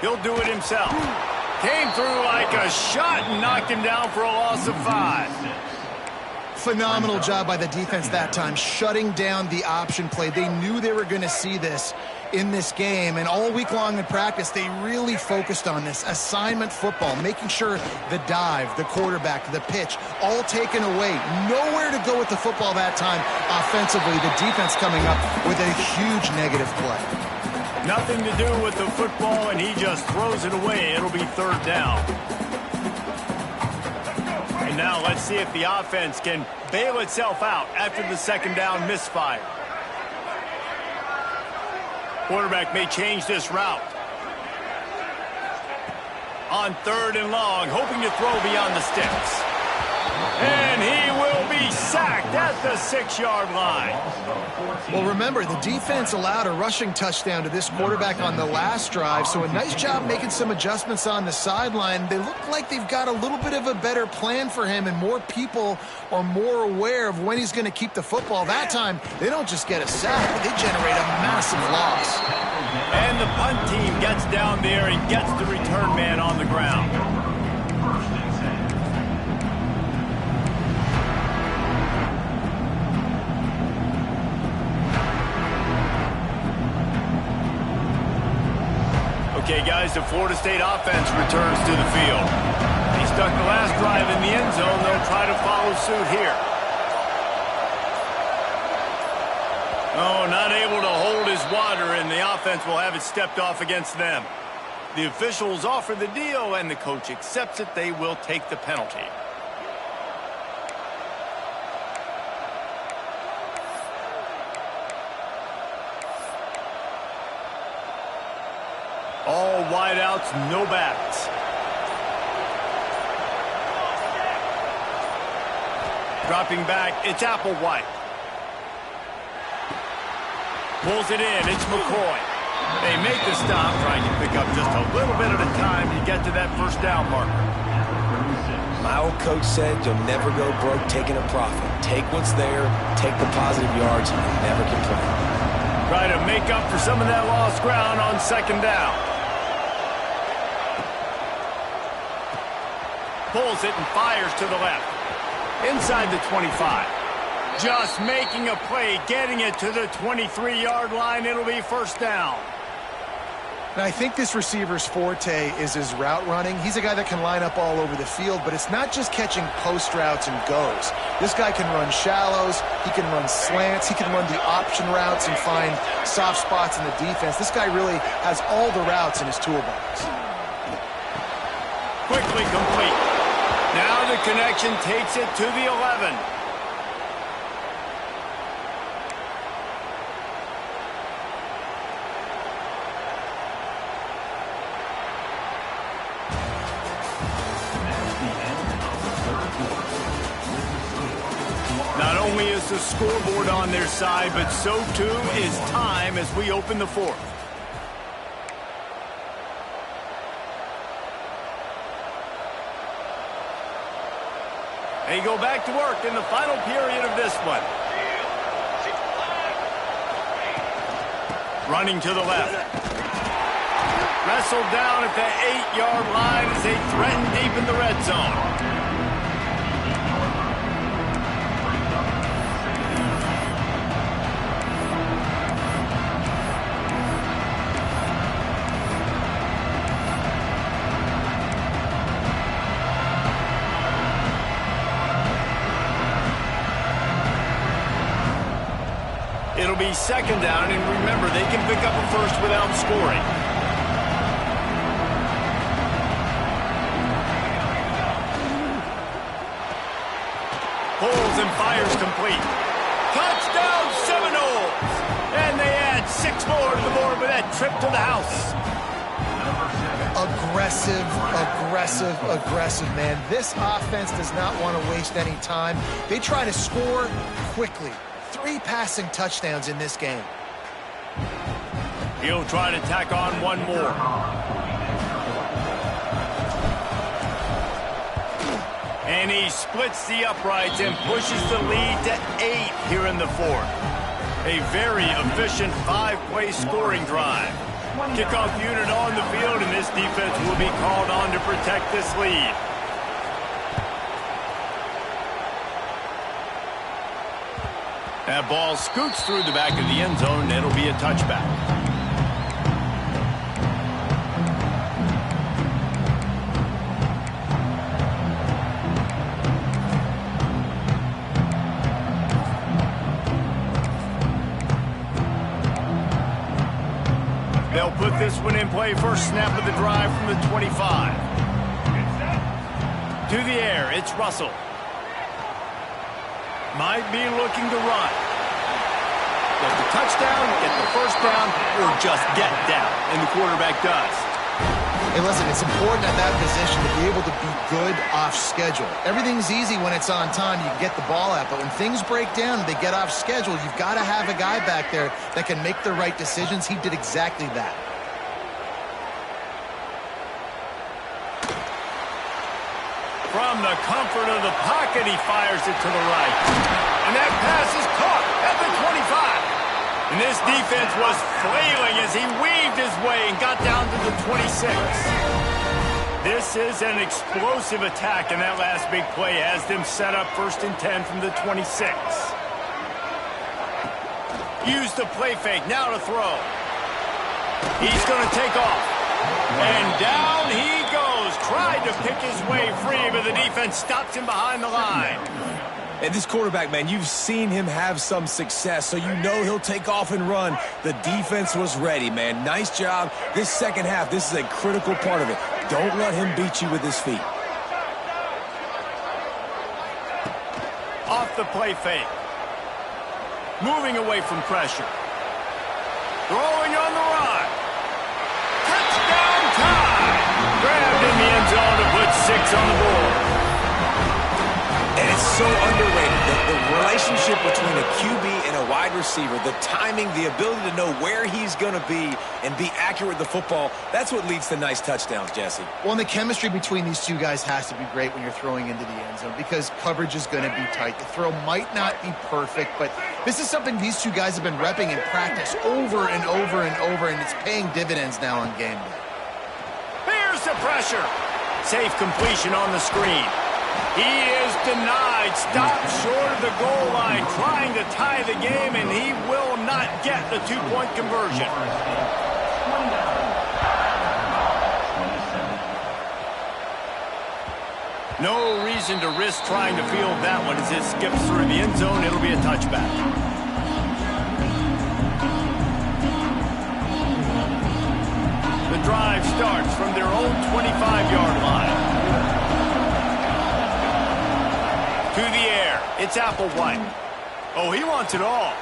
He'll do it himself. Came through like a shot and knocked him down for a loss of 5. Phenomenal job by the defense that time, shutting down the option play. They knew they were going to see this in this game, and all week long in practice, they really focused on this assignment football, making sure the dive, the quarterback, the pitch, all taken away. Nowhere to go with the football that time offensively. The defense coming up with a huge negative play. Nothing to do with the football, and he just throws it away. It'll be 3rd down. And now let's see if the offense can bail itself out after the 2nd down misfire. Quarterback may change this route. On 3rd and long, hoping to throw beyond the sticks. And he will be sacked at the 6-yard line. Well, remember, the defense allowed a rushing touchdown to this quarterback on the last drive, so a nice job making some adjustments on the sideline. They look like they've got a little bit of a better plan for him, and more people are more aware of when he's going to keep the football. That time, they don't just get a sack, they generate a massive loss. And the punt team gets down there and gets the return man on the ground. Okay, guys, the Florida State offense returns to the field. He stuck the last drive in the end zone. They'll try to follow suit here. Oh, not able to hold his water, and the offense will have it stepped off against them. The officials offer the deal, and the coach accepts it. They will take the penalty. All wideouts, no backs. Dropping back, it's Applewhite. Pulls it in, it's McCoy. They make the stop, trying to pick up just a little bit at a time to get to that 1st down marker. My old coach said you'll never go broke taking a profit. Take what's there, take the positive yards, and never complain. Try to make up for some of that lost ground on 2nd down. Pulls it and fires to the left. Inside the 25. Just making a play, getting it to the 23-yard line. It'll be 1st down. And I think this receiver's forte is his route running. He's a guy that can line up all over the field, but it's not just catching post routes and goes. This guy can run shallows, he can run slants, he can run the option routes and find soft spots in the defense. This guy really has all the routes in his toolbox. Quickly complete. Now the connection takes it to the 11. Not only is the scoreboard on their side, but so too is time as we open the fourth. They go back to work in the final period of this one. Running to the left. Wrestled down at the 8-yard line as they threaten deep in the red zone. It'll be second down, and remember, they can pick up a first without scoring. Pulls and fires complete. Touchdown Seminoles! And they add 6 more to the board with that trip to the house. Aggressive, aggressive, aggressive, man. This offense does not want to waste any time. They try to score quickly. 3 passing touchdowns in this game. He'll try to tack on one more. And he splits the uprights and pushes the lead to 8 here in the fourth. A very efficient 5-play scoring drive. Kickoff unit on the field, and this defense will be called on to protect this lead. That ball scoots through the back of the end zone, and it'll be a touchback. They'll put this one in play. First snap of the drive from the 25. To the air, it's Russell. Might be looking to run. Get the touchdown, get the first down, or just get down. And the quarterback does. Hey, listen, it's important at that position to be able to be good off schedule. Everything's easy when it's on time. You can get the ball out. But when things break down and they get off schedule, you've got to have a guy back there that can make the right decisions. He did exactly that. From the comfort of the pocket, he fires it to the right. And that pass is caught at the 25. And this defense was flailing as he weaved his way and got down to the 26. This is an explosive attack, and that last big play has them set up 1st and 10 from the 26. Use the play fake, now to throw. He's going to take off. And down he goes. Tried to pick his way free, but the defense stops him behind the line. And this quarterback, man, you've seen him have some success, so you know he'll take off and run. The defense was ready, man. Nice job. This second half, this is a critical part of it. Don't let him beat you with his feet. Off the play fake. Moving away from pressure. Throwing on the run. Touchdown time! Grabbed in the end zone to put 6 on the board. And it's so underrated. The relationship between a QB and a wide receiver, the timing, the ability to know where he's going to be and be accurate with the football, that's what leads to nice touchdowns, Jesse. Well, and the chemistry between these two guys has to be great when you're throwing into the end zone because coverage is going to be tight. The throw might not be perfect, but this is something these two guys have been repping in practice over and over and over, and it's paying dividends now on game day. Here's the pressure. Safe completion on the screen. He is denied. Stopped short of the goal line, trying to tie the game, and he will not get the 2-point conversion. No reason to risk trying to field that one as it skips through the end zone. It'll be a touchback. The drive starts from their own 25-yard line. To the air, it's Applewhite. Oh, he wants it all.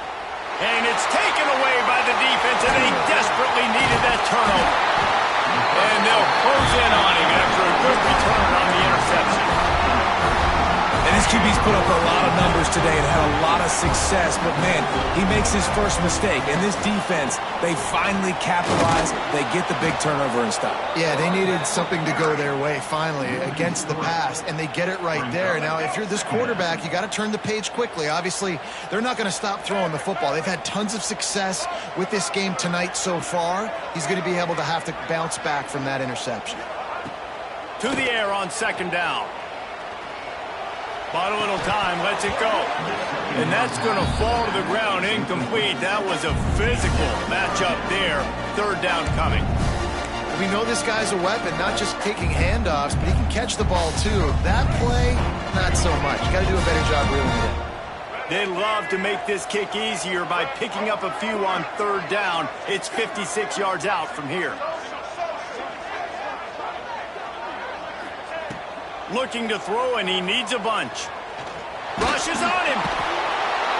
And it's taken away by the defense, and they desperately needed that turnover. And they'll close in on him after a good return on the interception. And this QB's put up a lot of numbers today and had a lot of success, but man, he makes his first mistake. And this defense, they finally capitalize. They get the big turnover and stop. Yeah, they needed something to go their way finally against the pass, and they get it right there. Now, if you're this quarterback, you got to turn the page quickly. Obviously, they're not going to stop throwing the football. They've had tons of success with this game tonight so far. He's going to be able to have to bounce back from that interception. To the air on second down. Bought a little time, lets it go. And that's going to fall to the ground incomplete. That was a physical matchup there. Third down coming. We know this guy's a weapon, not just taking handoffs, but he can catch the ball too. That play, not so much. Got to do a better job reeling it in. They'd love to make this kick easier by picking up a few on third down. It's 56 yards out from here. Looking to throw, and he needs a bunch. Rushes on him.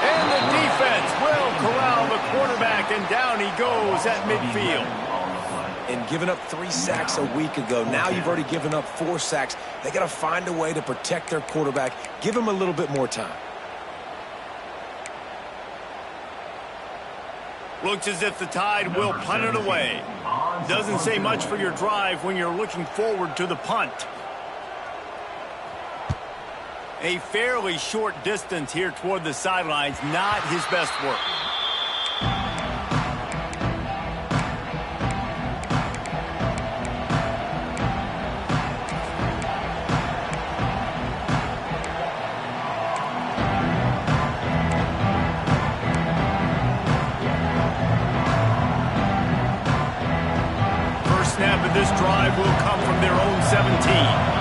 And the defense will corral the quarterback, and down he goes at midfield. And giving up 3 sacks a week ago, now you've already given up 4 sacks. They got to find a way to protect their quarterback. Give him a little bit more time. Looks as if the Tide will punt it away. Doesn't say much for your drive when you're looking forward to the punt. A fairly short distance here toward the sidelines, not his best work. First snap of this drive will come from their own 17.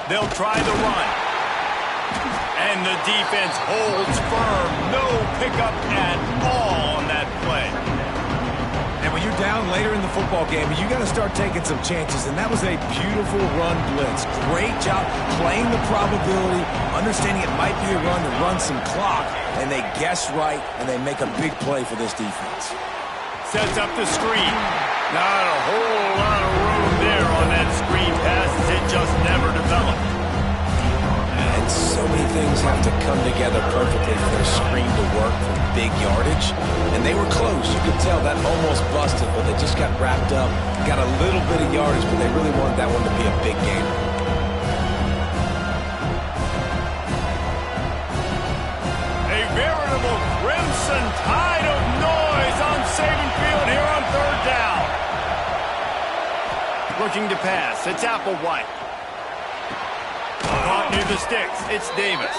They'll try the run. And the defense holds firm. No pickup at all on that play. And when you're down later in the football game, you got to start taking some chances. And that was a beautiful run blitz. Great job playing the probability, understanding it might be a run to run some clock. And they guess right, and they make a big play for this defense. Sets up the screen. Not a whole lot of room there on that screen pass as it just never developed. And so many things have to come together perfectly for their screen to work for big yardage. And they were close. You could tell that almost busted, but they just got wrapped up. Got a little bit of yardage, but they really wanted that one to be a big game. A veritable crimson tide of noise on Saban Field here on third down. Looking to pass. It's Applewhite. Caught near the sticks. It's Davis.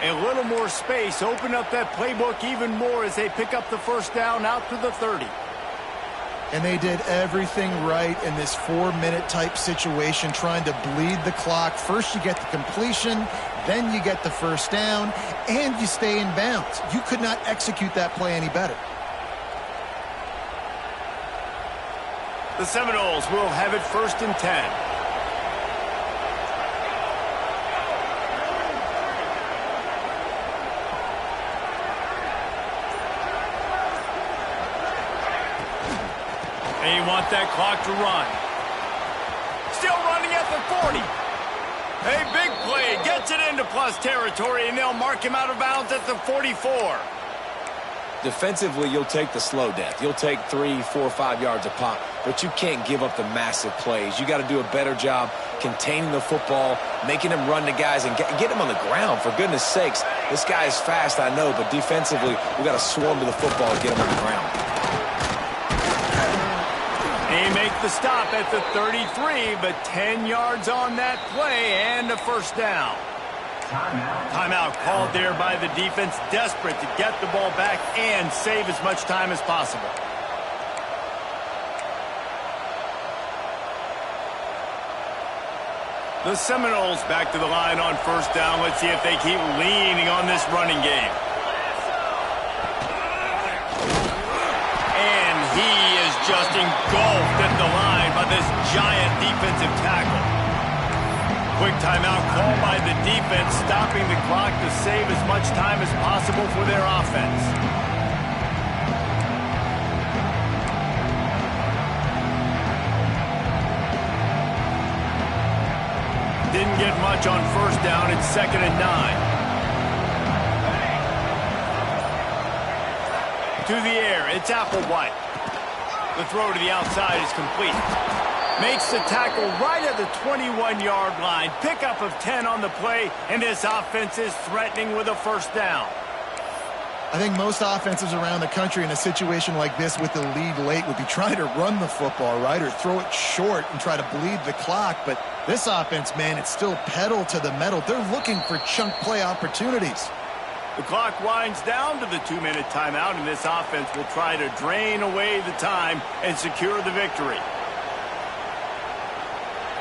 A little more space. Open up that playbook even more as they pick up the first down out to the 30. And they did everything right in this 4-minute type situation, trying to bleed the clock. First you get the completion, then you get the first down, and you stay in bounds. You could not execute that play any better. The Seminoles will have it 1st and 10. They want that clock to run. Still running at the 40. A big play gets it into plus territory, and they'll mark him out of bounds at the 44. Defensively, you'll take the slow death. You'll take 3, 4, 5 yards a pop, but you can't give up the massive plays. You got to do a better job containing the football, making him run to guys, and get him on the ground, for goodness sakes. This guy is fast, I know, but defensively, we got to swarm to the football and get him on the ground. They make the stop at the 33, but 10 yards on that play and a first down. Timeout called there by the defense, desperate to get the ball back and save as much time as possible. The Seminoles back to the line on first down. Let's see if they keep leaning on this running game. And he is just engulfed at the line by this giant defensive tackle. Quick timeout called by the defense, stopping the clock to save as much time as possible for their offense. much on first down. It's 2nd and 9. To the air, it's Applewhite. The throw to the outside is complete. Makes the tackle right at the 21-yard line. Pickup of 10 on the play, and this offense is threatening with a first down. I think most offenses around the country in a situation like this with the lead late would be trying to run the football, right, or throw it short and try to bleed the clock. But this offense, man, it's still pedal to the metal. They're looking for chunk play opportunities. The clock winds down to the 2-minute timeout, and this offense will try to drain away the time and secure the victory.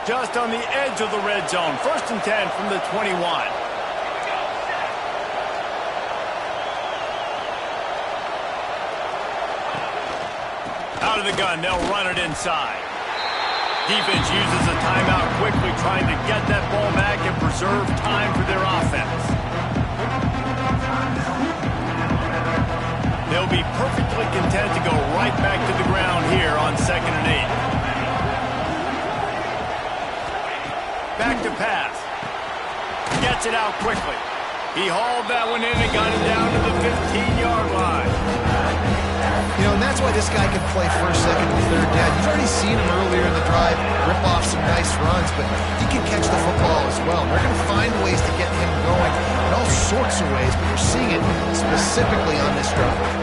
Just on the edge of the red zone. 1st and 10 from the 21. Out of the gun, they'll run it inside. Defense uses a timeout quickly, trying to get that ball back and preserve time for their offense. They'll be perfectly content to go right back to the ground here on 2nd and 8. Back to pass. Gets it out quickly. He hauled that one in and got it down to the 15-yard line. You know, and that's why this guy can play first, second, and third down. You've already seen him earlier in the drive rip off some nice runs, but he can catch the football as well. They're going to find ways to get him going in all sorts of ways, but you're seeing it specifically on this drive.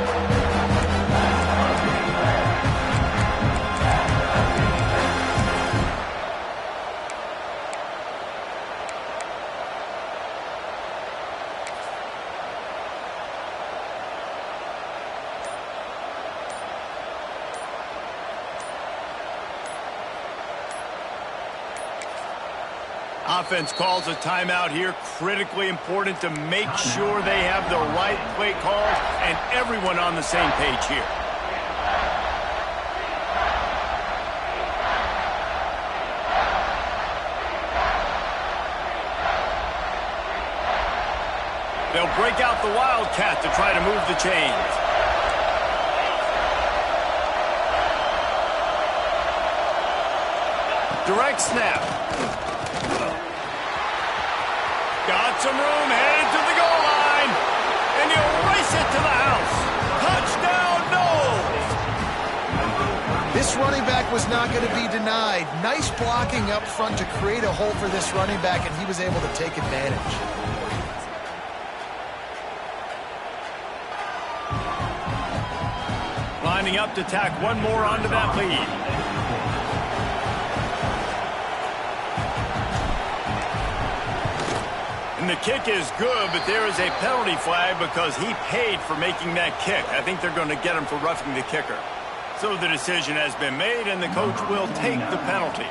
Offense calls a timeout here. Critically important to make sure they have the right play calls and everyone on the same page here. They'll break out the Wildcat to try to move the chains. Direct snap. Got some room, headed to the goal line, and he'll race it to the house. Touchdown, Knowles! This running back was not going to be denied. Nice blocking up front to create a hole for this running back, and he was able to take advantage. Lining up to tack one more onto that lead. And the kick is good, but there is a penalty flag because he paid for making that kick. I think they're going to get him for roughing the kicker. So the decision has been made, and the coach will take the penalty.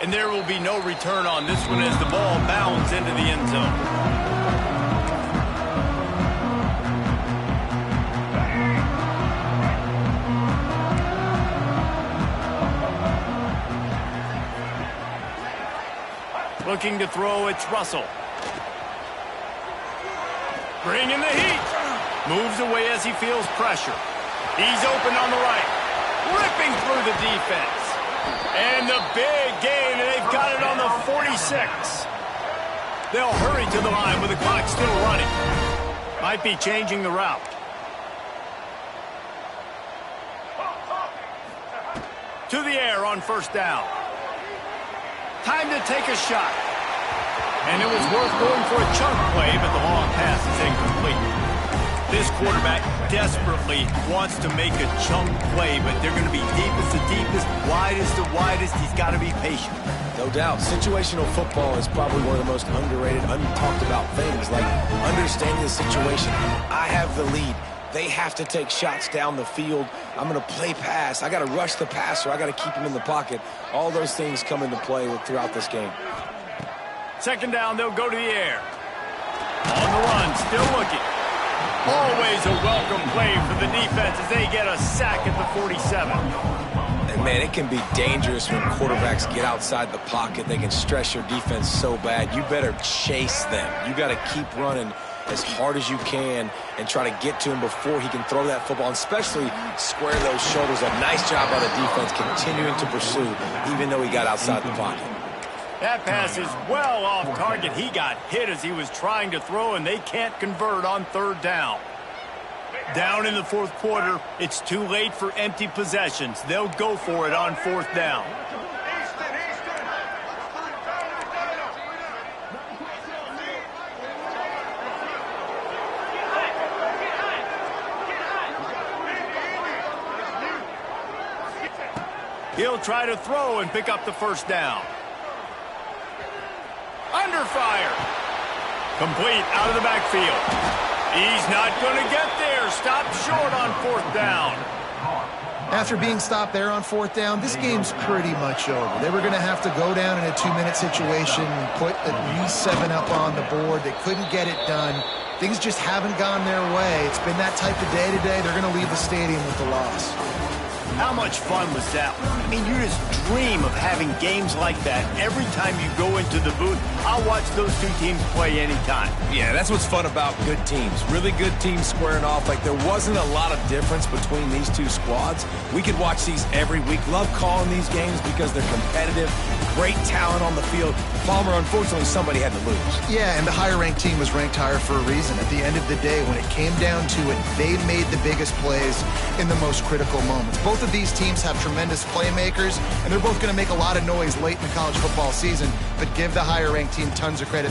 And there will be no return on this one as the ball bounds into the end zone. Looking to throw, it's Russell. Bringing the heat. Moves away as he feels pressure. He's open on the right. Ripping through the defense. And the big gain, and they've got it on the 46. They'll hurry to the line with the clock still running. Might be changing the route. To the air on first down. Time to take a shot. And it was worth going for a chunk play, but the long pass is incomplete. This quarterback desperately wants to make a chunk play, but they're going to be deepest to deepest, widest to widest. He's got to be patient. No doubt. Situational football is probably one of the most underrated, untalked about things, like understanding the situation. I have the lead. They have to take shots down the field. I'm going to play pass. I got to rush the passer. I got to keep him in the pocket. All those things come into play throughout this game. Second down, they'll go to the air. On the run, still looking. Always a welcome play for the defense as they get a sack at the 47. And, man, it can be dangerous when quarterbacks get outside the pocket. They can stress your defense so bad. You better chase them. You got to keep running as hard as you can and try to get to him before he can throw that football, and especially square those shoulders up. Nice job by the defense continuing to pursue, even though he got outside the pocket. That pass is well off target. He got hit as he was trying to throw, and they can't convert on third down. Down in the fourth quarter, it's too late for empty possessions. They'll go for it on fourth down. He'll try to throw and pick up the first down. Under fire. Complete out of the backfield. He's not going to get there. Stopped short on fourth down. After being stopped there on fourth down, this game's pretty much over. They were going to have to go down in a 2-minute situation and put at least 7 up on the board. They couldn't get it done. Things just haven't gone their way. It's been that type of day today. They're going to leave the stadium with the loss. How much fun was that? I mean, you just dream of having games like that every time you go into the booth. I'll watch those two teams play anytime. Yeah, that's what's fun about good teams. Really good teams squaring off. Like, there wasn't a lot of difference between these two squads. We could watch these every week. Love calling these games because they're competitive. Great talent on the field. Palmer, unfortunately, somebody had to lose. Yeah, and the higher-ranked team was ranked higher for a reason. At the end of the day, when it came down to it, they made the biggest plays in the most critical moments. Both of these teams have tremendous playmakers, and they're both going to make a lot of noise late in the college football season, but give the higher-ranked team tons of credit.